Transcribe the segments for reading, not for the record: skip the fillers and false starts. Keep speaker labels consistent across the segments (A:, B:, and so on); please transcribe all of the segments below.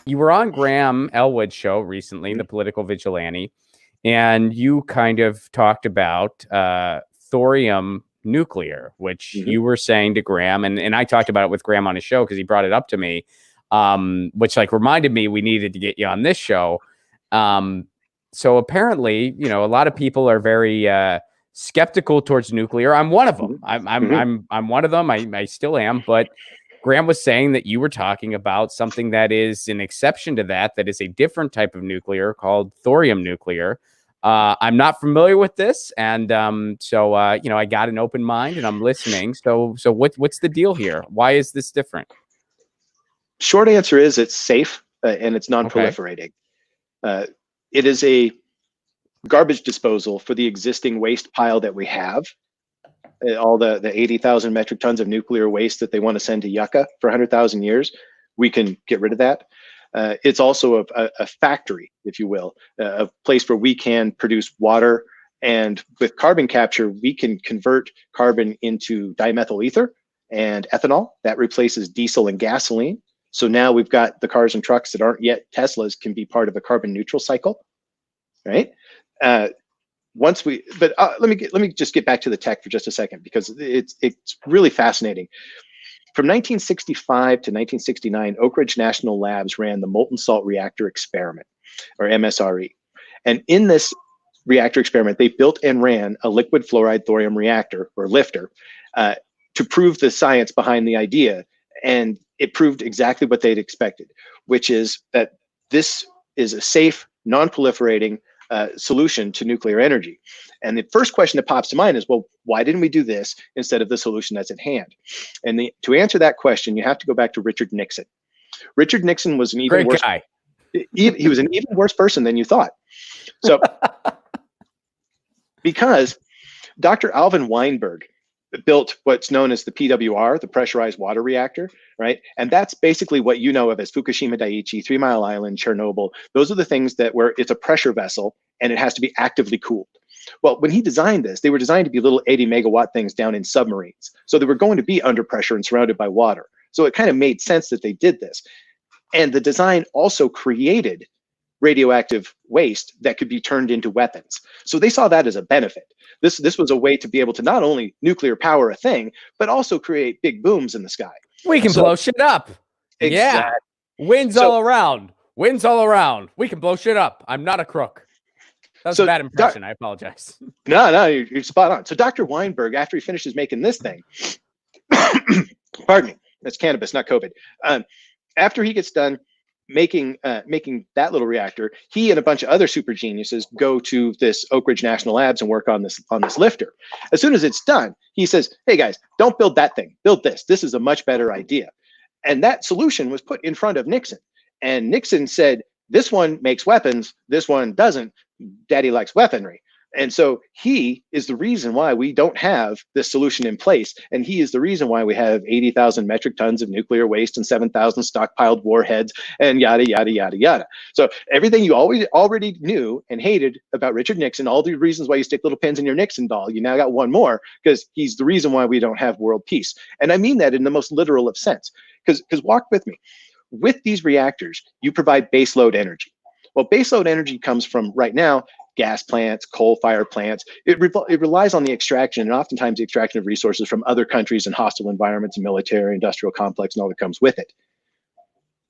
A: You were on Graham Elwood's show recently, The Political Vigilante, and you kind of talked about thorium nuclear, which you were saying to Graham, and I talked about it with Graham on his show because he brought it up to me, which like reminded me we needed to get you on this show. So apparently, you know, a lot of people are very skeptical towards nuclear. I'm one of them. I'm one of them. I still am, but Graham was saying that you were talking about something that is an exception to that is a different type of nuclear called thorium nuclear. I'm not familiar with this, and so you know, I got an open mind and I'm listening. So what's the deal here? Why is this different?
B: Short answer is it's safe and it's non-proliferating. Okay. It is a garbage disposal for the existing waste pile that we have. All the 80,000 metric tons of nuclear waste that they want to send to Yucca for 100,000 years, we can get rid of that. It's also a factory, if you will, a place where we can produce water, and with carbon capture, we can convert carbon into dimethyl ether and ethanol. That replaces diesel and gasoline. So now we've got the cars and trucks that aren't yet Teslas can be part of a carbon neutral cycle, right? Let me just get back to the tech for just a second, because it's really fascinating. From 1965 to 1969, Oak Ridge National Labs ran the molten salt reactor experiment, or MSRE. And in this reactor experiment, they built and ran a liquid fluoride thorium reactor, or lifter, to prove the science behind the idea. And it proved exactly what they'd expected, which is that this is a safe, non-proliferating solution to nuclear energy. And the first question that pops to mind is, well, why didn't we do this instead of the solution that's at hand? And to answer that question, you have to go back to Richard Nixon. Richard Nixon was an even worse guy. He was an even worse person than you thought. So, because Dr. Alvin Weinberg built what's known as the PWR, the pressurized water reactor, right? And that's basically what you know of as Fukushima Daiichi, 3 Mile Island, Chernobyl. Those are the things that where it's a pressure vessel and it has to be actively cooled. Well, when he designed this, they were designed to be little 80 megawatt things down in submarines. So they were going to be under pressure and surrounded by water. So it kind of made sense that they did this. And the design also created radioactive waste that could be turned into weapons. So they saw that as a benefit. This was a way to be able to not only nuclear power a thing, but also create big booms in the sky.
A: We can blow shit up.
B: Exactly.
A: Yeah. Winds all around. Winds all around. We can blow shit up. I'm not a crook. That was a bad impression. I apologize.
B: No, you're spot on. So Dr. Weinberg, after he finishes making this thing, pardon me, that's cannabis, not COVID. After he gets done making that little reactor, he and a bunch of other super geniuses go to this Oak Ridge National Labs and work on this lifter. As soon as it's done, he says, hey guys, don't build that thing, build this. This is a much better idea. And that solution was put in front of Nixon. And Nixon said, this one makes weapons, this one doesn't. Daddy likes weaponry. And so he is the reason why we don't have this solution in place. And he is the reason why we have 80,000 metric tons of nuclear waste and 7,000 stockpiled warheads and yada, yada, yada, yada. So everything you already knew and hated about Richard Nixon, all the reasons why you stick little pins in your Nixon doll, you now got one more, because he's the reason why we don't have world peace. And I mean that in the most literal of sense, because walk with me. With these reactors, you provide baseload energy. Well, baseload energy comes from, right now, gas plants, coal-fired plants. It relies on the extraction, and oftentimes the extraction of resources from other countries and hostile environments and military, industrial complex, and all that comes with it.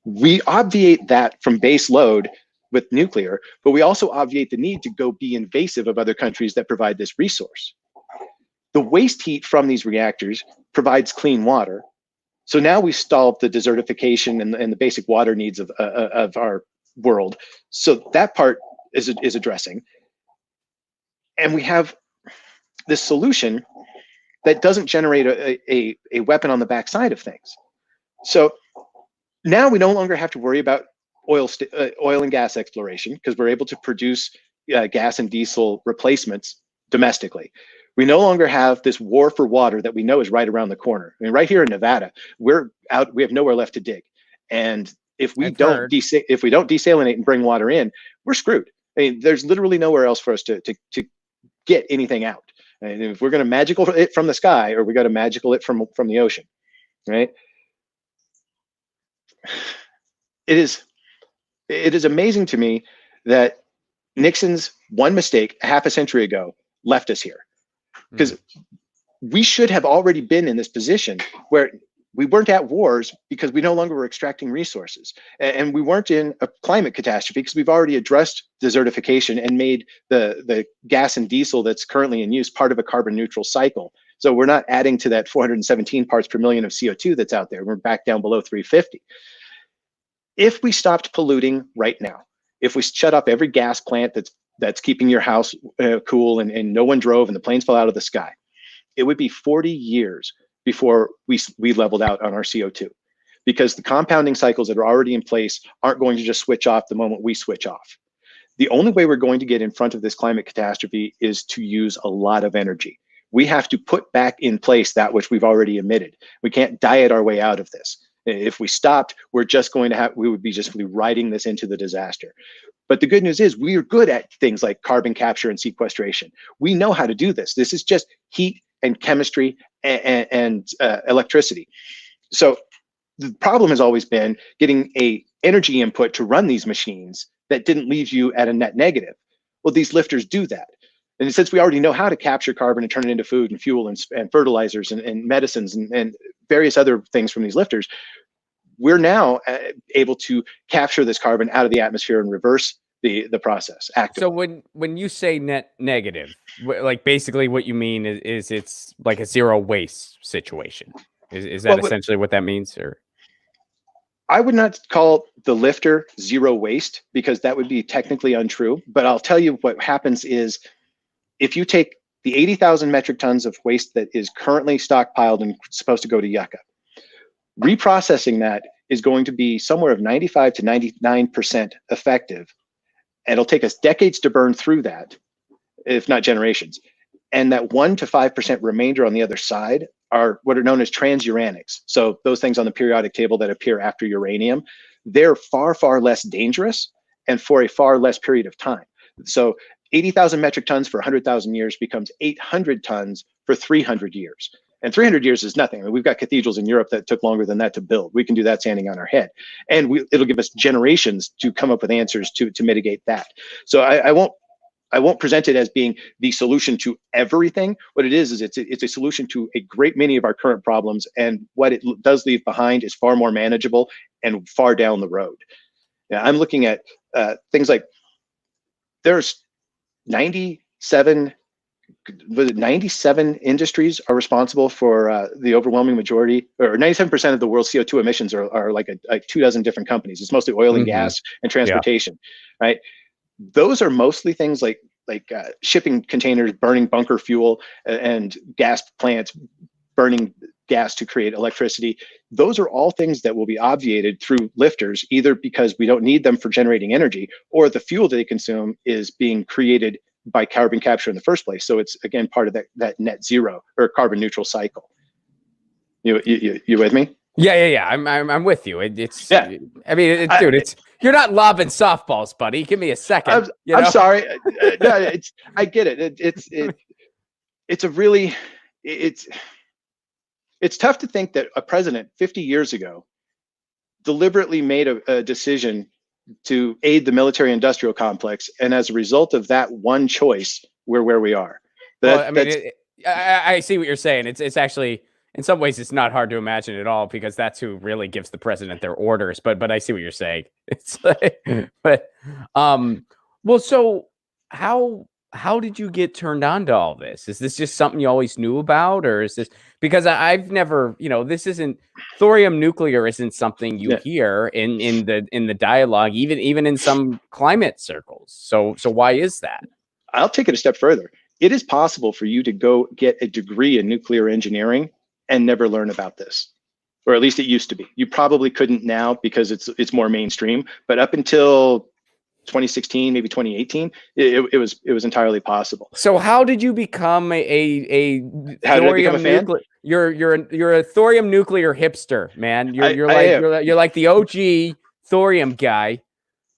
B: We obviate that from base load with nuclear, but we also obviate the need to go be invasive of other countries that provide this resource. The waste heat from these reactors provides clean water. So now we solved the desertification and the basic water needs of our world. So that part is addressing. And we have this solution that doesn't generate a weapon on the backside of things. So now we no longer have to worry about oil and gas exploration, because we're able to produce gas and diesel replacements domestically. We no longer have this war for water that we know is right around the corner. I mean, right here in Nevada, we have nowhere left to dig. And if we don't desalinate and bring water in, we're screwed. I mean, there's literally nowhere else for us to get anything out. And if we're going to magical it from the sky, or we got to magical it from the ocean, right? It is It is amazing to me that Nixon's one mistake a half a century ago left us here, because we should have already been in this position where we weren't at wars because we no longer were extracting resources, and we weren't in a climate catastrophe because we've already addressed desertification and made the gas and diesel that's currently in use part of a carbon neutral cycle. So we're not adding to that 417 parts per million of CO2 that's out there. We're back down below 350. If we stopped polluting right now, if we shut off every gas plant that's keeping your house cool, and no one drove and the planes fell out of the sky, it would be 40 years before we leveled out on our CO2, because the compounding cycles that are already in place aren't going to just switch off the moment we switch off. The only way we're going to get in front of this climate catastrophe is to use a lot of energy. We have to put back in place that which we've already emitted. We can't diet our way out of this. If we stopped, we would be just riding this into the disaster. But the good news is we are good at things like carbon capture and sequestration. We know how to do this. This is just heat and chemistry and electricity. So the problem has always been getting a energy input to run these machines that didn't leave you at a net negative. Well, these lifters do that. And since we already know how to capture carbon and turn it into food and fuel and fertilizers and medicines and various other things from these lifters, we're now able to capture this carbon out of the atmosphere and reverse the process actively.
A: So when you say net negative, like basically what you mean is it's like a zero waste situation. Is that essentially what that means? Or
B: I would not call the lifter zero waste, because that would be technically untrue. But I'll tell you what happens is, if you take the 80,000 metric tons of waste that is currently stockpiled and supposed to go to Yucca, reprocessing that is going to be somewhere of 95 to 99% effective. And it'll take us decades to burn through that, if not generations. And that 1 to 5% remainder on the other side are what are known as transuranics. So those things on the periodic table that appear after uranium, they're far, far less dangerous and for a far less period of time. So 80,000 metric tons for 100,000 years becomes 800 tons for 300 years. And 300 years is nothing. I mean, we've got cathedrals in Europe that took longer than that to build. We can do that standing on our head. And it'll give us generations to come up with answers to mitigate that. So I won't present it as being the solution to everything. What it is it's a solution to a great many of our current problems. And what it does leave behind is far more manageable and far down the road. Now, I'm looking at things like there's 97 industries are responsible for the overwhelming majority, or 97% of the world's CO2 emissions are like 24 different companies. It's mostly oil and gas and transportation, right? Those are mostly things like shipping containers, burning bunker fuel, and gas plants burning gas to create electricity. Those are all things that will be obviated through lifters, either because we don't need them for generating energy, or the fuel that they consume is being created by carbon capture in the first place. So it's, again, part of that net zero or carbon neutral cycle. You with me?
A: Yeah. I'm with you. It's I mean, dude, you're not lobbing softballs, buddy. Give me a second.
B: I'm sorry. No, I get it. It's tough to think that a president 50 years ago deliberately made a decision to aid the military-industrial complex, and as a result of that one choice, we're where we are.
A: I see what you're saying. It's actually, in some ways, it's not hard to imagine at all, because that's who really gives the president their orders. But I see what you're saying. It's like, well, so how did you get turned on to all this? Is this just something you always knew about, or is this because I've never, this isn't thorium nuclear isn't something you hear in the dialogue, even in some climate circles. So why is that?
B: I'll take it a step further. It is possible for you to go get a degree in nuclear engineering and never learn about this, or at least it used to be. You probably couldn't now because it's more mainstream, but up until 2016, maybe 2018, it was entirely possible.
A: So how did you become a thorium nuclear? You're a thorium nuclear hipster, man. You're like the OG thorium guy.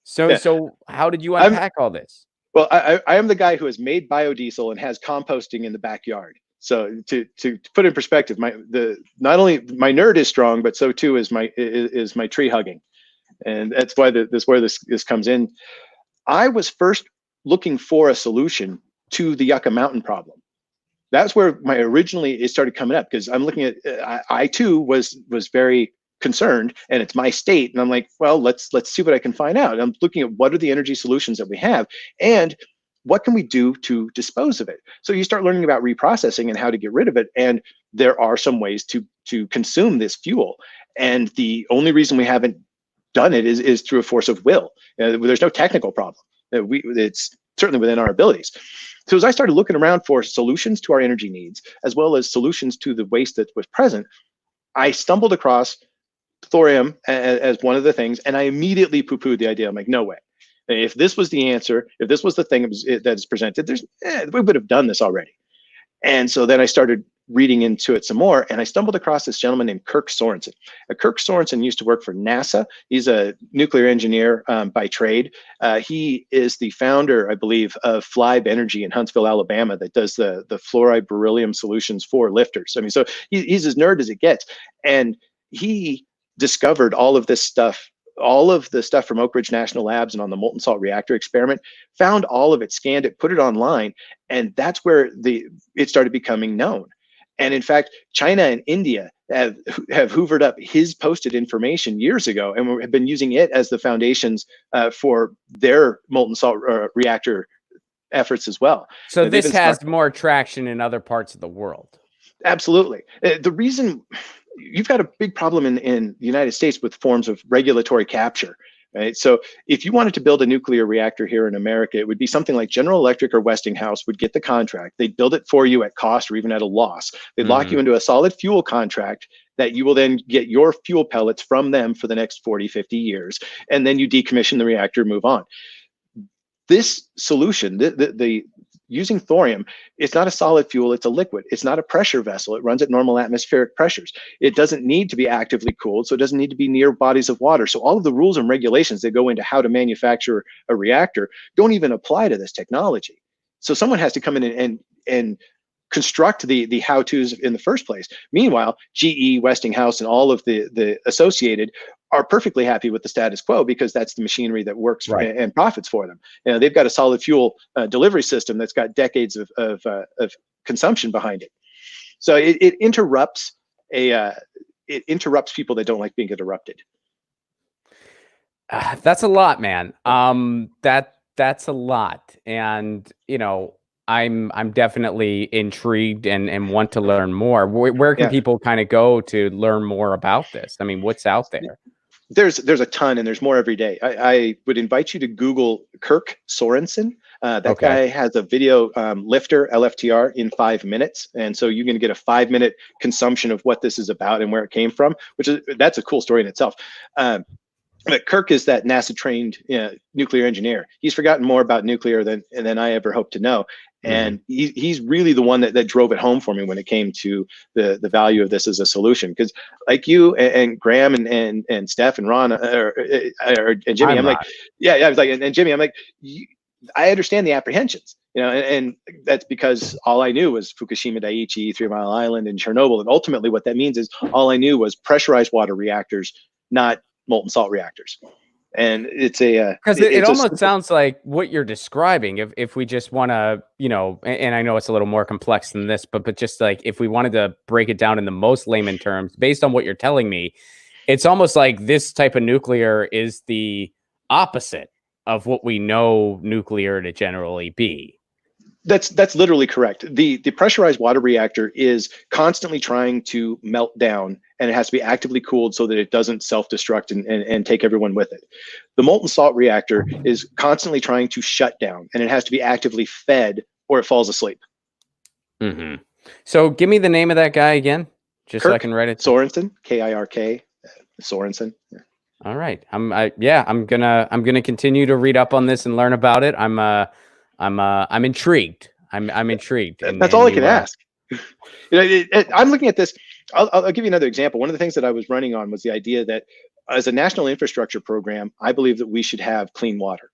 A: So how did you unpack all this?
B: Well, I am the guy who has made biodiesel and has composting in the backyard. So to put in perspective, not only my nerd is strong, but so too is my tree hugging. And that's why this comes in. I was first looking for a solution to the Yucca Mountain problem. That's where it started coming up, because I'm looking at I too was very concerned, and it's my state, and I'm like, well, let's see what I can find out. And I'm looking at what are the energy solutions that we have, and what can we do to dispose of it. So you start learning about reprocessing and how to get rid of it, and there are some ways to consume this fuel, and the only reason we haven't done it is through a force of will. There's no technical problem. It's certainly within our abilities. So as I started looking around for solutions to our energy needs, as well as solutions to the waste that was present, I stumbled across thorium as one of the things, and I immediately poo-pooed the idea. I'm like, no way. If this was the answer, if this was the thing that is presented, we would have done this already. And so then I started reading into it some more, and I stumbled across this gentleman named Kirk Sorensen. Kirk Sorensen used to work for NASA. He's a nuclear engineer by trade. He is the founder, I believe, of Flibe Energy in Huntsville, Alabama, that does the fluoride beryllium solutions for lifters. I mean, so he's as nerd as it gets. And he discovered all of this stuff, all of the stuff from Oak Ridge National Labs and on the molten salt reactor experiment, found all of it, scanned it, put it online, and that's where it started becoming known. And in fact, China and India have hoovered up his posted information years ago, and have been using it as the foundations for their molten salt reactor efforts as well.
A: So this has more traction in other parts of the world.
B: Absolutely. The reason you've got a big problem in the United States with forms of regulatory capture, right? So if you wanted to build a nuclear reactor here in America, it would be something like General Electric or Westinghouse would get the contract. They'd build it for you at cost or even at a loss. They'd lock you into a solid fuel contract that you will then get your fuel pellets from them for the next 40, 50 years. And then you decommission the reactor, move on. This solution, the using thorium, it's not a solid fuel, it's a liquid. It's not a pressure vessel. It runs at normal atmospheric pressures. It doesn't need to be actively cooled, so it doesn't need to be near bodies of water. So all of the rules and regulations that go into how to manufacture a reactor don't even apply to this technology. So someone has to come in and construct the how-tos in the first place. Meanwhile, GE, Westinghouse, and all of the associated are perfectly happy with the status quo, because that's the machinery that works and profits for them. They've got a solid fuel delivery system that's got decades of consumption behind it. So it interrupts people that don't like being interrupted.
A: That's a lot, man. That's a lot, and I'm definitely intrigued and want to learn more. Where can people kind of go to learn more about this? I mean, what's out there?
B: There's a ton, and there's more every day. I would invite you to Google Kirk Sorensen. That guy has a video lifter, LFTR, in 5 minutes. And so you're going to get a 5-minute consumption of what this is about and where it came from, that's a cool story in itself. But Kirk is that NASA-trained nuclear engineer. He's forgotten more about nuclear than I ever hoped to know. And he's really the one that drove it home for me when it came to the value of this as a solution. Because like you and Graham and Steph and Ron and Jimmy, I'm like, I was like, and Jimmy, I'm like, I understand the apprehensions, and that's because all I knew was Fukushima Daiichi, 3 Mile Island, and Chernobyl. And ultimately what that means is all I knew was pressurized water reactors, not molten salt reactors. And it's
A: because it almost sounds like what you're describing, if we just want to, and I know it's a little more complex than this, but just like if we wanted to break it down in the most layman terms, based on what you're telling me, it's almost like this type of nuclear is the opposite of what we know nuclear to generally be.
B: That's literally correct. The pressurized water reactor is constantly trying to melt down, and it has to be actively cooled so that it doesn't self-destruct and take everyone with it. The molten salt reactor is constantly trying to shut down, and it has to be actively fed or it falls asleep.
A: So give me the name of that guy again, just
B: Kirk
A: so I can write it.
B: Sorensen, Kirk Sorensen. Yeah.
A: All right. I'm gonna continue to read up on this and learn about it. I'm intrigued. I'm intrigued.
B: That's all I can ask. I'm looking at this. I'll give you another example. One of the things that I was running on was the idea that as a national infrastructure program, I believe that we should have clean water.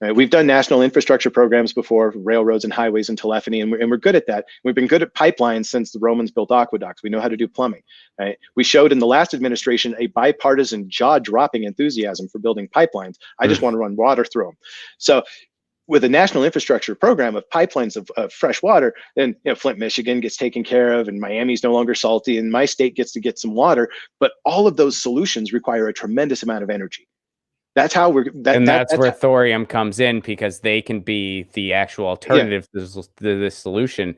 B: Right? We've done national infrastructure programs before, railroads and highways and telephony, and we're good at that. We've been good at pipelines since the Romans built aqueducts. We know how to do plumbing. Right? We showed in the last administration a bipartisan, jaw-dropping enthusiasm for building pipelines. I just want to run water through them. So with a national infrastructure program of pipelines of fresh water, then Flint, Michigan gets taken care of, and Miami's no longer salty, and my state gets to get some water. But all of those solutions require a tremendous amount of energy. That's how we're.
A: That's where thorium comes in, because they can be the actual alternative to this solution,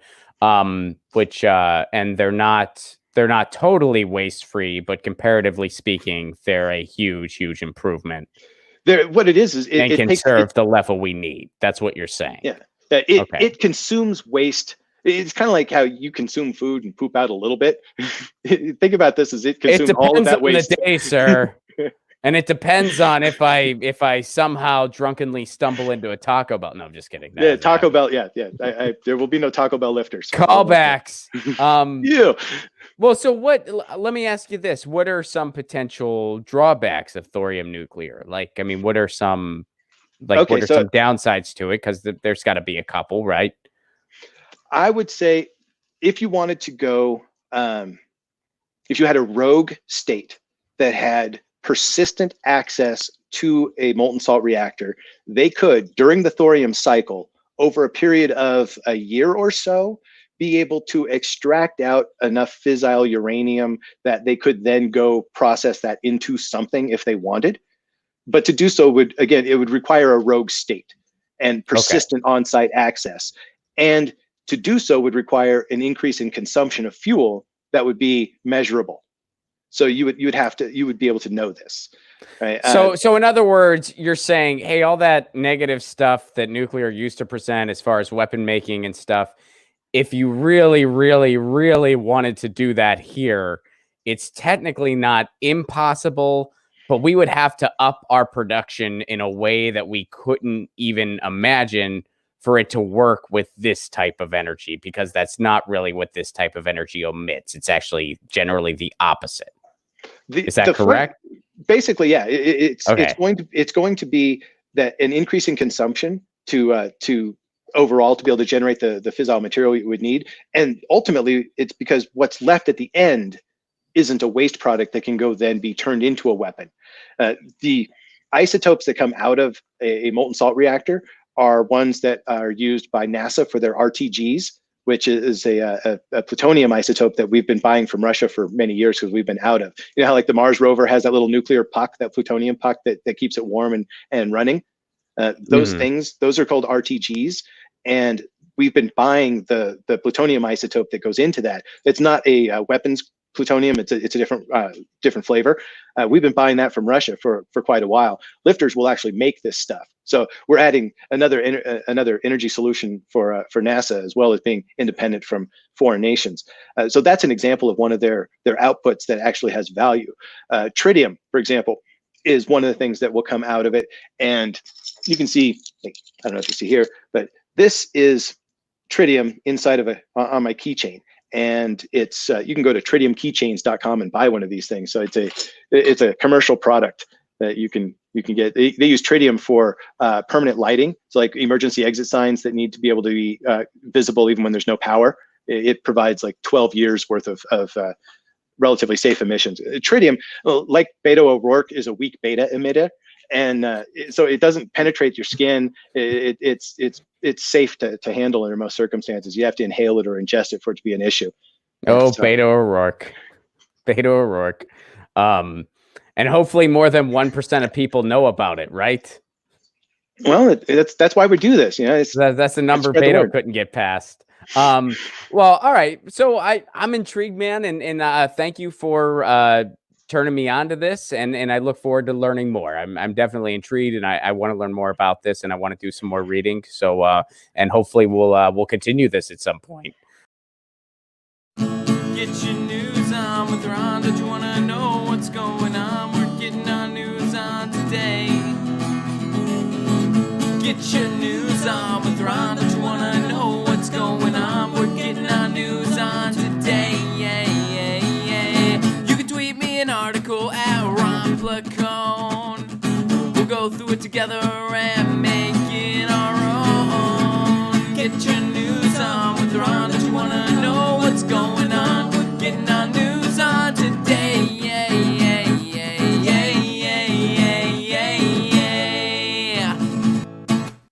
A: which and they're not totally waste free, but comparatively speaking, they're a huge improvement.
B: What it is
A: it can serve the level we need. That's what you're saying.
B: Yeah, it consumes waste. It's kind of like how you consume food and poop out a little bit. Think about this as it consumes all of that waste.
A: It depends on the day, sir. And it depends on if I somehow drunkenly stumble into a Taco Bell. No, I'm just kidding.
B: Taco Bell. Yeah. There will be no Taco Bell lifters.
A: Callbacks.
B: Yeah.
A: Well, so let me ask you this. What are some potential drawbacks of thorium nuclear? Like, I mean, what are some some downsides to it? Because there's got to be a couple, right?
B: I would say if you wanted to go, if you had a rogue state that had persistent access to a molten salt reactor, they could, during the thorium cycle, over a period of a year or so, be able to extract out enough fissile uranium that they could then go process that into something if they wanted. But to do so would require a rogue state and persistent on-site access. And to do so would require an increase in consumption of fuel that would be measurable. So you would be able to know this. Right?
A: So in other words, you're saying, hey, all that negative stuff that nuclear used to present as far as weapon making and stuff, if you really wanted to do that here, it's technically not impossible, but we would have to up our production in a way that we couldn't even imagine for it to work with this type of energy, because that's not really what this type of energy emits. It's actually generally the opposite. Is that correct?
B: Basically, yeah. It's going to be that an increase in consumption to overall to be able to generate the fissile material you would need, and ultimately it's because what's left at the end isn't a waste product that can go then be turned into a weapon. The isotopes that come out of a molten salt reactor are ones that are used by NASA for their RTGs, which is a plutonium isotope that we've been buying from Russia for many years because we've been out of. You know how like the Mars rover has that little nuclear puck, that plutonium puck that keeps it warm and running? Those things, those are called RTGs. And we've been buying the plutonium isotope that goes into that. It's not a weapons plutonium, it's a different flavor. We've been buying that from Russia for quite a while. Lifters will actually make this stuff. So we're adding another energy solution for NASA, as well as being independent from foreign nations. So that's an example of one of their outputs that actually has value. Tritium, for example, is one of the things that will come out of it. And you can see, I don't know if you see here, but this is tritium inside of on my keychain. And it's you can go to tritiumkeychains.com and buy one of these things. So it's a commercial product that you can get. They use tritium for permanent lighting. So like emergency exit signs that need to be able to be visible even when there's no power. It provides like 12 years worth of relatively safe emissions. Tritium, like Beto O'Rourke, is a weak beta emitter. And so it doesn't penetrate your skin. It's safe to handle under most circumstances. You have to inhale it or ingest it for it to be an issue.
A: Beto O'Rourke. And hopefully more than 1% of people know about it, right?
B: Well, that's why we do this. You know,
A: that's the number Beto couldn't get past. Well, all right. So I'm intrigued, man, and thank you for turning me on to this, and I look forward to learning more. I'm definitely intrigued, and I want to learn more about this, and I want to do some more reading. So and hopefully we'll continue this at some point. Get your news on with Ron. Don't you want to know what's going on? We're getting our news on today. Get your news on with Ron. Don't you want to know what's going on? We're getting our news on today. You can tweet me an article at Ron Placone. We'll go through it together and make it
C: Get your news